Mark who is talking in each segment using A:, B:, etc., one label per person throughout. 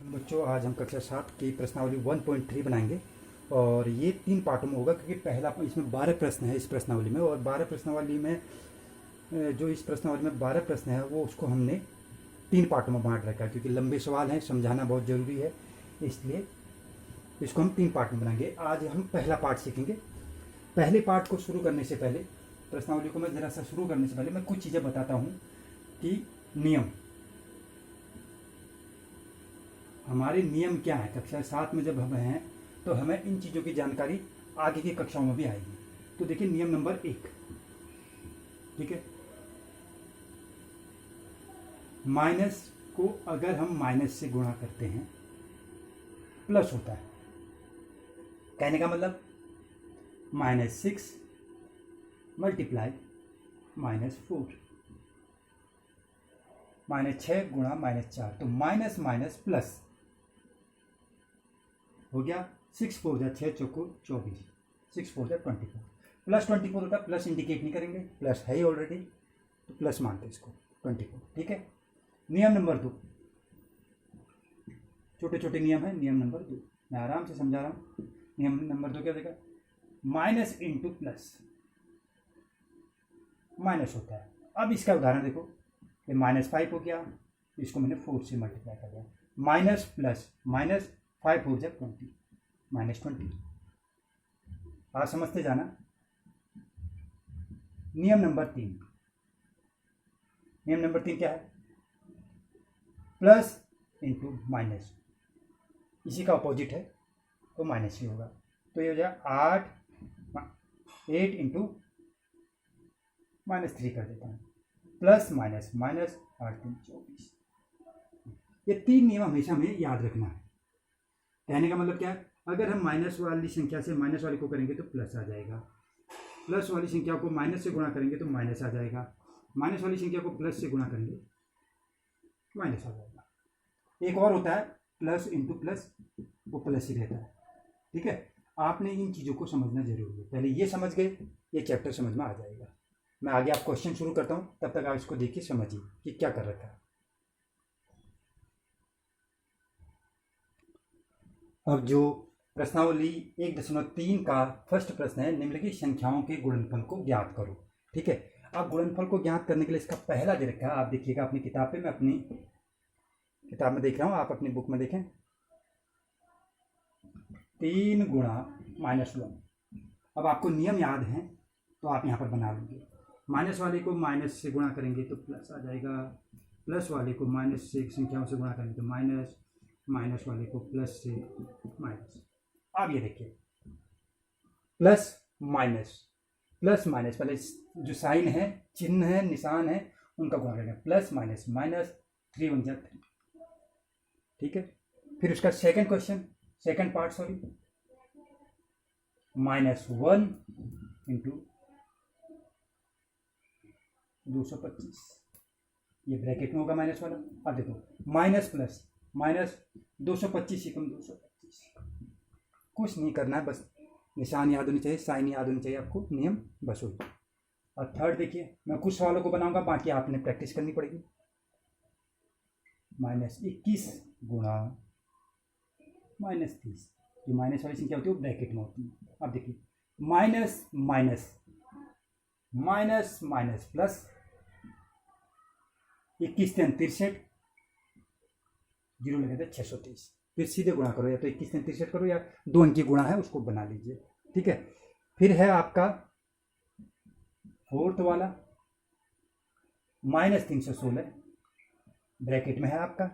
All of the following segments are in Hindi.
A: बच्चों, आज हम कक्षा 7 की प्रश्नावली 1.3 बनाएंगे और ये 3 पार्टों में होगा क्योंकि पहला इसमें 12 प्रश्न है इस प्रश्नावली में। और 12 प्रश्नावली में जो इस प्रश्नावली में 12 प्रश्न है वो उसको हमने 3 पार्टों में बांट रखा है क्योंकि लंबे सवाल हैं, समझाना बहुत ज़रूरी है, इसलिए इसको हम 3 पार्ट में बनाएंगे। आज हम पहला पार्ट सीखेंगे। पहले पार्ट को शुरू करने से पहले, प्रश्नावली को मैं ज़रा सा शुरू करने से पहले मैं कुछ चीज़ें बताता हूँ कि नियम, हमारे नियम क्या है। कक्षा 7 में जब हम हैं तो हमें इन चीज़ों की जानकारी आगे की कक्षाओं में भी आएगी। तो देखिए नियम नंबर 1, ठीक है, माइनस को अगर हम माइनस से गुणा करते हैं प्लस होता है। कहने का मतलब -6 मल्टीप्लाई -4, -6 गुणा -4, तो माइनस माइनस प्लस हो गया। 6 4 जा 6 चौको 24, 6 4 जा 24, प्लस 24 होता है। प्लस इंडिकेट नहीं करेंगे, प्लस है ही ऑलरेडी, तो प्लस मानते इसको 24, ठीक है। नियम नंबर 2, छोटे छोटे नियम है। नियम नंबर 2 मैं आराम से समझा रहा हूँ। नियम नंबर 2 क्या देगा, माइनस इंटू प्लस, माइनस होता है। अब इसका उदाहरण देखो, ये -5 हो गया, इसको मैंने 4 से मल्टीप्लाई कर दिया, माइनस प्लस माइनस 5 4 जा 20, -20। आप समझते जाना। नियम नंबर 3, नियम नंबर 3 क्या है, प्लस इंटू माइनस, इसी का अपोजिट है तो माइनस ही होगा। तो ये हो जाए 8 इंटू -3 कर देता हूँ, प्लस माइनस माइनस 8 3 24। ये 3 नियम हमेशा हमें याद रखना है। कहने का मतलब क्या है, अगर हम माइनस वाली संख्या से माइनस वाली को करेंगे तो प्लस आ जाएगा, प्लस वाली संख्या को माइनस से गुणा करेंगे तो माइनस आ जाएगा, माइनस वाली संख्या को प्लस से गुणा करेंगे माइनस आ जाएगा। एक और होता है प्लस इंटू प्लस, वो प्लस ही रहता है, ठीक है। आपने इन चीज़ों को समझना जरूरी है। पहले ये समझ गए, ये चैप्टर समझ में आ जाएगा। मैं आगे आप क्वेश्चन शुरू करता हूँ, तब तक आप इसको देखिए, समझिए कि क्या कर रखा है। अब जो प्रश्नावली 1.3 का फर्स्ट प्रश्न है, निम्नलिखित संख्याओं के गुणनफल को ज्ञात करो, ठीक है। अब गुणनफल को ज्ञात करने के लिए इसका पहला दे रखा है, आप देखिएगा अपनी किताब पे, मैं अपनी किताब में देख रहा हूँ, आप अपनी बुक में देखें। 3 गुणा -1। अब आपको नियम याद है तो आप यहाँ पर बना लेंगे। माइनस वाले को माइनस से गुणा करेंगे तो प्लस आ जाएगा, प्लस वाले को माइनस से संख्याओं से गुणा करेंगे तो माइनस, माइनस वाले को प्लस से माइनस। अब ये देखिए प्लस माइनस, प्लस माइनस, पहले जो साइन है, चिन्ह है, निशान है, उनका गुणा करेंगे, प्लस माइनस माइनस, 3 1 जा 3, ठीक है। फिर उसका second question, second part sorry, -1 into 225, ये ब्रैकेट में होगा माइनस वाला। अब देखो माइनस प्लस माइनस 225 एकम 225, कुछ नहीं करना है, बस निशान याद होनी चाहिए, साइन याद होनी चाहिए आपको, नियम बस हो। और थर्ड देखिए, मैं कुछ सवालों को बनाऊंगा, बाकी आपने प्रैक्टिस करनी पड़ेगी। -21 गुणा -30, जो माइनस वाली संख्या होती है वो ब्रैकेट में होती है। अब देखिए minus minus minus minus plus, 21 3 63, zero लगे थे 623। फिर सीधे गुणा करो, या तो 21 3 63 करो, या 2 अंकी गुणा है उसको बना लीजिए, ठीक है। फिर है आपका फोर्थ वाला -316, ब्रैकेट में है आपका,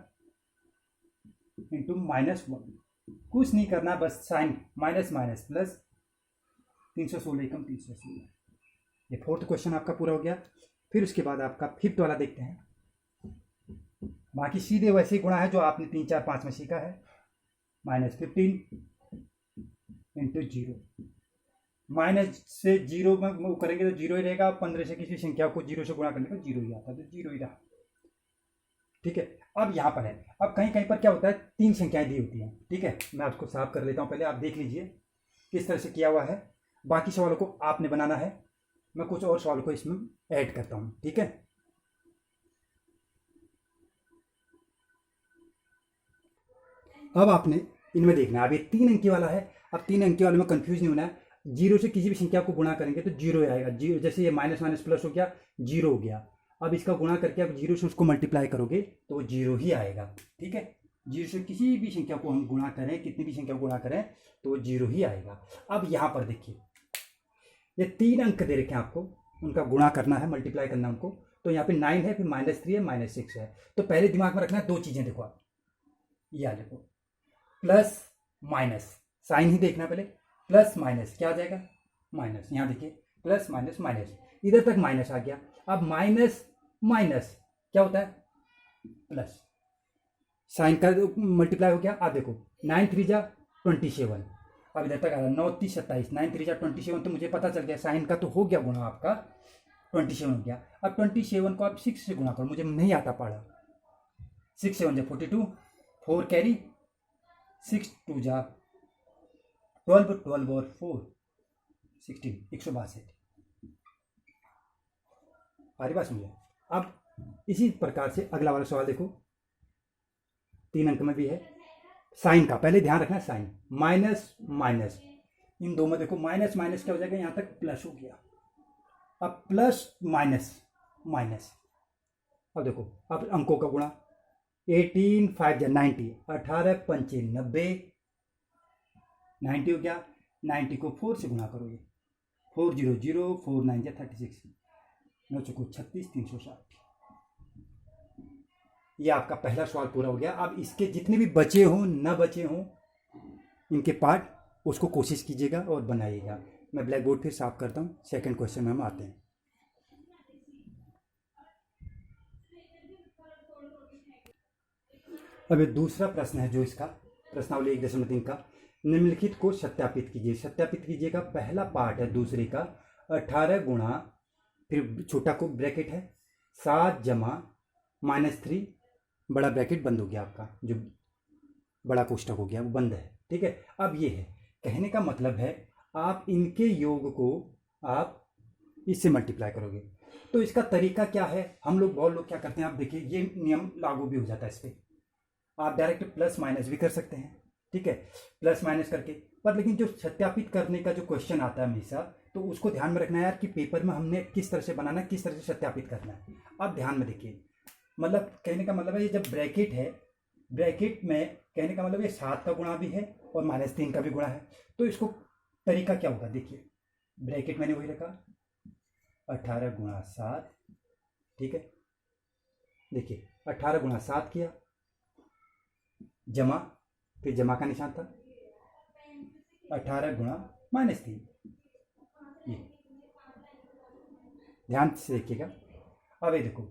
A: इंटू -1, कुछ नहीं करना, बस साइन माइनस माइनस प्लस, 316 एकम 316। ये फोर्थ क्वेश्चन आपका पूरा हो गया। फिर उसके बाद आपका फिफ्थ वाला देखते हैं। बाकी सीधे वैसे ही गुणा है जो आपने 3 4 5 में सीखा है, -15 इंटू 0, माइनस से 0 में करेंगे तो 0 ही रहेगा, 15 से किसी संख्या को 0 से गुणा करने का 0 ही आता है, तो 0 ही रहा, ठीक है। अब यहाँ पर है, अब कहीं कहीं पर क्या होता है, 3 संख्याएं दी होती हैं, ठीक है। मैं आपको साफ कर लेता हूँ, पहले आप देख लीजिए किस तरह से किया हुआ है। बाकी सवालों को आपने बनाना है, मैं कुछ और सवालों को इसमें ऐड करता हूँ, ठीक है। अब आपने इनमें देखना है, अब ये 3 अंकी वाला है। अब 3 अंकी वाले में कंफ्यूज नहीं होना है। जीरो से किसी भी संख्या को गुणा करेंगे तो जीरो आएगा। जीरो जैसे ये माइनस माइनस प्लस हो गया, जीरो हो गया। अब इसका गुणा करके आप जीरो से उसको मल्टीप्लाई करोगे तो वो जीरो ही आएगा। ठीक है, जीरो से किसी भी संख्या को हम गुणा करें, कितनी भी संख्या को गुणा करें तो वो जीरो ही आएगा। अब यहाँ पर देखिए, ये 3 अंक दे रखे हैं आपको, उनका गुणा करना है, मल्टीप्लाई करना है उनको। तो यहाँ पे 9 है, फिर -3 है, -6 है। तो पहले दिमाग में रखना है 2 चीज़ें। देखो आप, ये देखो, प्लस माइनस, साइन ही देखना पहले। प्लस माइनस क्या आ जाएगा, माइनस। यहाँ देखिए, प्लस माइनस माइनस, इधर तक माइनस आ गया। अब माइनस माइनस क्या होता है, प्लस। साइन का मल्टीप्लाई हो गया। अब देखो, 9 3 जा 27। अब इधर तक आ रहा, 9 3 27, 9 3 जा 27। तो मुझे पता चल गया साइन का तो हो गया गुणा आपका, 27 हो गया। अब 27 को आप 6 से गुणा करो, मुझे नहीं आता पढ़ा। 6 7 जा 42, 4 कैरी, 6 2 जा 12, 12 और 4 16, 162। आ रही बात समझे। अब इसी प्रकार से अगला वाला सवाल देखो, 3 अंक में भी है। साइन का पहले ध्यान रखना, साइन माइनस माइनस, इन दो में देखो माइनस माइनस क्या हो जाएगा, यहां तक प्लस हो गया। अब प्लस माइनस माइनस, अब देखो, अब अंकों का गुणा, 18 5 जा 90, 18 5 90, 90 हो गया। 90 को 4 से गुणा करो, ये 4 0 0, 4 9 जा 36, 9 चौको 36, 360। ये आपका पहला सवाल पूरा हो गया। अब इसके जितने भी बचे हों न बचे हों इनके पार्ट, उसको कोशिश कीजिएगा और बनाइएगा। मैं ब्लैक बोर्ड फिर साफ करता हूँ। सेकंड क्वेश्चन में हम आते हैं। अब ये दूसरा प्रश्न है जो इसका प्रश्नावली 1.3 का, निम्नलिखित को सत्यापित कीजिए। सत्यापित कीजिएगा, पहला पार्ट है दूसरे का, 18 गुणा, फिर छोटा को ब्रैकेट है, 7 जमा -3, बड़ा ब्रैकेट बंद हो गया आपका, जो बड़ा कोष्ठक हो गया वो बंद है। ठीक है, अब ये है, कहने का मतलब है आप इनके योग को आप इससे मल्टीप्लाई करोगे। तो इसका तरीका क्या है, हम लोग बहुत लोग क्या करते हैं, आप देखिए ये नियम लागू भी हो जाता है इस पर। आप डायरेक्ट प्लस माइनस भी कर सकते हैं। ठीक है, प्लस माइनस करके, पर लेकिन जो सत्यापित करने का जो क्वेश्चन आता है हमेशा, तो उसको ध्यान में रखना है यार कि पेपर में हमने किस तरह से बनाना है, किस तरह से सत्यापित करना है। आप ध्यान में देखिए, मतलब कहने का मतलब है ये जब ब्रैकेट है, ब्रैकेट में कहने का मतलब ये 7 का गुणा भी है और -3 का भी गुणा है। तो इसको तरीका क्या होगा, देखिए ब्रैकेट मैंने वही रखा, 18 गुणा 7। ठीक है, देखिए 18 गुणा 7 किया, जमा, फिर जमा का निशान था, 18 गुणा -3। ये ध्यान से देखिएगा। अब ये देखो,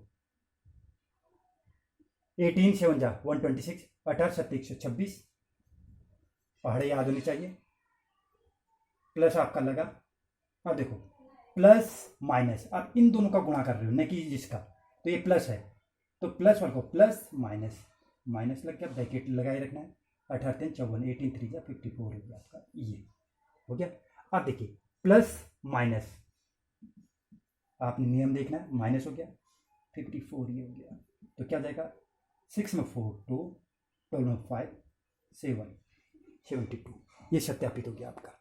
A: 18 7 जा 126, 18 7 126, पहाड़े याद होनी चाहिए। प्लस आपका लगा। अब देखो प्लस माइनस, आप इन दोनों का गुणा कर रहे हो न कि जिसका, तो ये प्लस है तो प्लस वाले को प्लस माइनस, माइनस लग गया, ब्रैकेट लगाए रखना है। 18 3 54, 18 3 जा 54 हो गया आपका, ये हो गया। अब देखिए प्लस माइनस, आपने नियम देखना है, माइनस हो गया, 54 ये हो गया। तो क्या जाएगा, 6 में 4 2, 12 में 5 7, 72। ये सत्यापित हो गया आपका।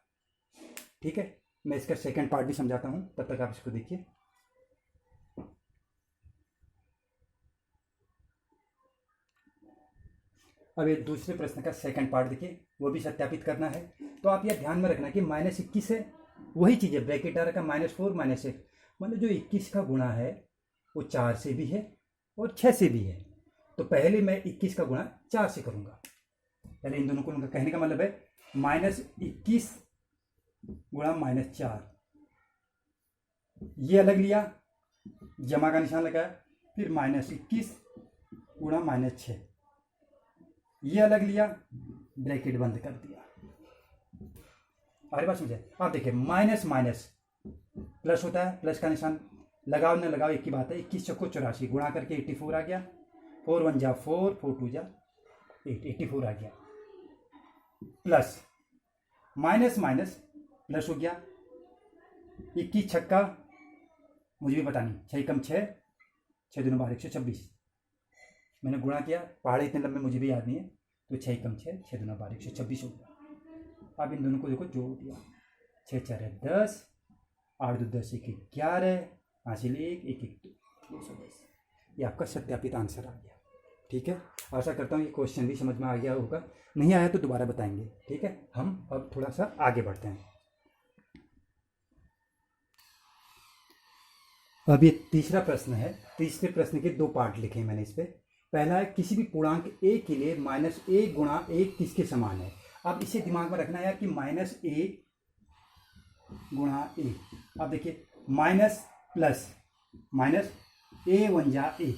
A: ठीक है, मैं इसका सेकंड पार्ट भी समझाता हूँ, तब तक आप इसको देखिए। अब ये दूसरे प्रश्न का सेकंड पार्ट देखिए, वो भी सत्यापित करना है। तो आप ये ध्यान में रखना कि -21 है, वही चीज़ है, ब्रैकेट आ रखा -4 -1, मतलब जो 21 का गुणा है वो 4 से भी है और 6 से भी है। तो पहले मैं 21 का गुणा 4 से करूँगा। पहले इन दोनों को, उनका कहने का मतलब है -21 गुणा -4, ये अलग लिया, जमा का निशान लगाया, फिर -21 गुणा -6, ये अलग लिया, ब्रैकेट बंद कर दिया। अरे बात समझे। आप देखिए माइनस माइनस प्लस होता है, प्लस का निशान लगाओ न लगाओ एक ही बात है। 21 चौको 84, गुणा करके 84 आ गया, 4 1 जा 4, 4 2 जा 8, 84 आ गया। प्लस माइनस माइनस प्लस हो गया, 21 छक्का, मुझे भी पता नहीं, 6 कम 6, 6 दूनी 12, 126। मैंने गुणा किया, पहाड़े इतने लंबे मुझे भी याद नहीं है, तो 6 कम 6, 6 दूना 12, 126 हो गया। अब इन दोनों को देखो जोड़ दिया, 6 4 10, 8 2 10, 1 11, हासिल 1 1 1 210। ये आपका सत्यापित आंसर आ गया। ठीक है, आशा करता हूँ ये क्वेश्चन भी समझ में आ गया होगा, नहीं आया तो दोबारा बताएंगे। ठीक है, हम अब थोड़ा सा आगे बढ़ते हैं। अब ये तीसरा प्रश्न है। तीसरे प्रश्न के 2 पार्ट लिखे हैं मैंने इस पर। पहला है किसी भी पूर्णांक a के लिए -1 गुणा 1 किसके समान है। अब इसे दिमाग में रखना है कि -a गुणा a। अब देखिए माइनस प्लस माइनस a 1 जा a,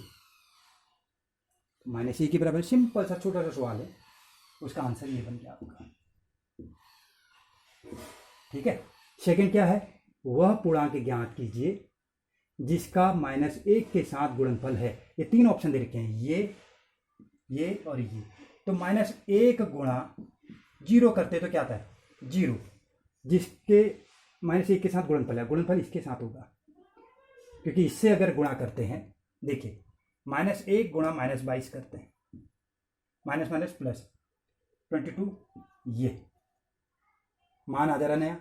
A: -a के बराबर। सिंपल सा छोटा सा सवाल है, उसका आंसर ये बन गया आपका। ठीक है, सेकंड क्या है, वह पूर्णांक ज्ञात कीजिए जिसका -1 के साथ गुणनफल है। ये 3 ऑप्शन दे रखे हैं, ये और ये। तो -1 गुणा 0 करते तो क्या आता है 0, जिसके -1 के साथ गुणनफल है, गुणनफल इसके साथ होगा, क्योंकि इससे अगर गुणा करते हैं, देखिए -1 गुणा -22 करते हैं, माइनस माइनस प्लस 22, ये मान आ जा रहा नया।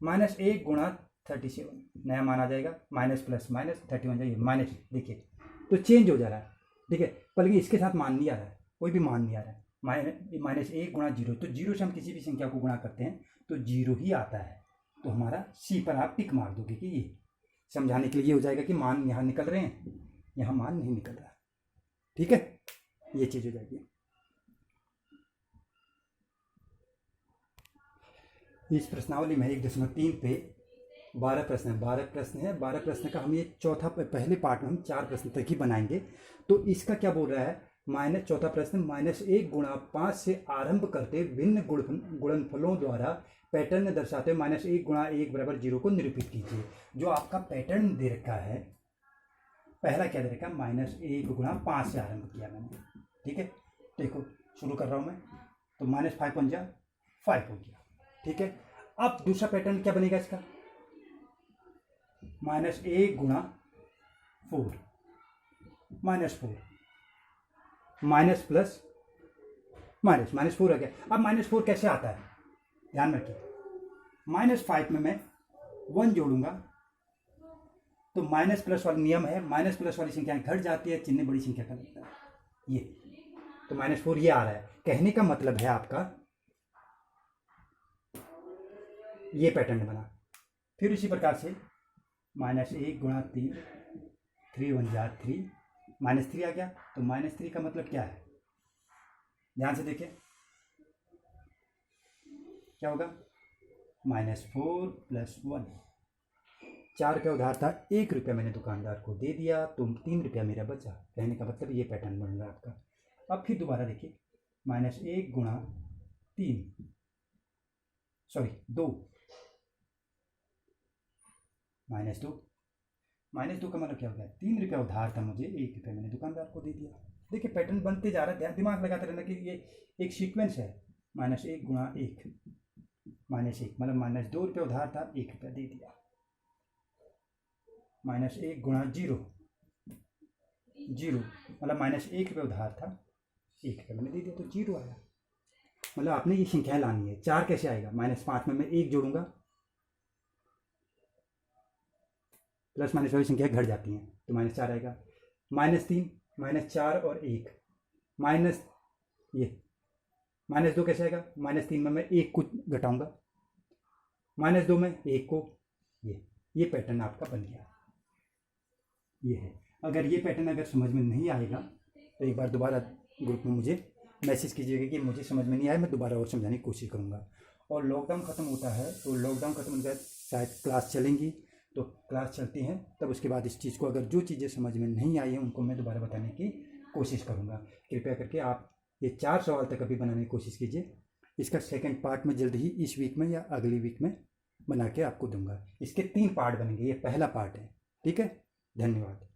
A: -1 गुणा 37 नया मान आ जाएगा, माइनस प्लस माइनस 31 जाइए माइनस, देखिए तो चेंज हो जा रहा है। ठीक है, बल्कि इसके साथ मान नहीं आ रहा है, कोई भी मान नहीं आ रहा है। -1 गुणा 0, तो 0 से हम किसी भी संख्या को गुणा करते हैं तो 0 ही आता है। तो हमारा सी पर आप टिक मार दोगे कि ये समझाने के लिए ये हो जाएगा कि मान यहाँ निकल रहे हैं, यहाँ मान नहीं निकल रहा। ठीक है, ये चीज़ हो जाएगी। इस प्रश्नावली में 1.3 पे 12 प्रश्न है। 12 प्रश्न है, 12 प्रश्न का हम ये चौथा, पहले पार्ट में हम 4 प्रश्न तक ही बनाएंगे। तो इसका क्या बोल रहा है, चौथा प्रश्न, -1 गुणा 5 से आरंभ करते विभिन्न गुणनफलों द्वारा पैटर्न दर्शाते हुए -1 गुणा 1 बराबर 0 को निरूपित कीजिए। जो आपका पैटर्न दे रखा है, पहला क्या दे रखा है, -1 गुणा 5 से आरंभ किया मैंने। ठीक है, देखो शुरू कर रहा हूँ मैं, तो -5 1 जा 5 हो गया। ठीक है, अब दूसरा पैटर्न क्या बनेगा इसका, -1 गुणा 4, -4, माइनस प्लस माइनस, -4 आ गया। अब -4 कैसे आता है, ध्यान रखिए, -5 में मैं 1 जोड़ूंगा तो माइनस प्लस वाला नियम है, माइनस प्लस वाली संख्याएं घट जाती है, चिन्ह बड़ी संख्या का लगता है, ये तो -4 ये आ रहा है। कहने का मतलब है आपका ये पैटर्न बना। फिर इसी प्रकार से -1 गुणा 3, 3 1 जा 3, -3 आ गया। तो -3 का मतलब क्या है, ध्यान से देखिए क्या होगा, -4 + 1, 4 का उधार था, 1 रुपया मैंने दुकानदार को दे दिया तो 3 रुपया मेरा बचा। कहने का मतलब ये पैटर्न बन रहा है आपका। अब फिर दोबारा देखिए, -1 गुणा 3, सॉरी 2, -2 का मतलब क्या हो गया, 3 रुपया उधार था मुझे, 1 रुपया मैंने दुकानदार को दे दिया। देखिए पैटर्न बनते जा रहा है, ध्यान दिमाग लगाते रहना कि ये एक सीक्वेंस है। -1 गुणा 1, -1 मतलब -2 रुपया उधार था, 1 रुपया दे दिया। -1 गुणा 0, 0 मतलब -1 रुपया उधार था, 1 रुपया मैंने दे दिया, तो 0 आया। मतलब आपने ये संख्या लानी है। 4 कैसे आएगा, -5 में मैं 1 जोड़ूंगा, प्लस माइनस वाली संख्या घट जाती हैं तो -4 आएगा। -3, -4 और 1, माइनस ये -2 कैसे आएगा, -3 में मैं 1 को घटाऊंगा, -2 में 1 को, ये पैटर्न आपका बन गया। ये है, अगर ये पैटर्न अगर समझ में नहीं आएगा तो एक बार दोबारा ग्रुप में मुझे मैसेज कीजिएगा कि मुझे समझ में नहीं आया, मैं दोबारा और समझाने की कोशिश करूँगा। और लॉकडाउन ख़त्म होता है तो लॉकडाउन ख़त्म होने के बाद शायद क्लास चलेंगी, तो क्लास चलती हैं तब उसके बाद इस चीज़ को, अगर जो चीज़ें समझ में नहीं आई हैं उनको मैं दोबारा बताने की कोशिश करूँगा। कृपया करके आप ये 4 सवाल तक अभी बनाने की कोशिश कीजिए। इसका सेकंड पार्ट में जल्द ही इस वीक में या अगली वीक में बना के आपको दूंगा। इसके 3 पार्ट बनेंगे, ये पहला पार्ट है। ठीक है, धन्यवाद।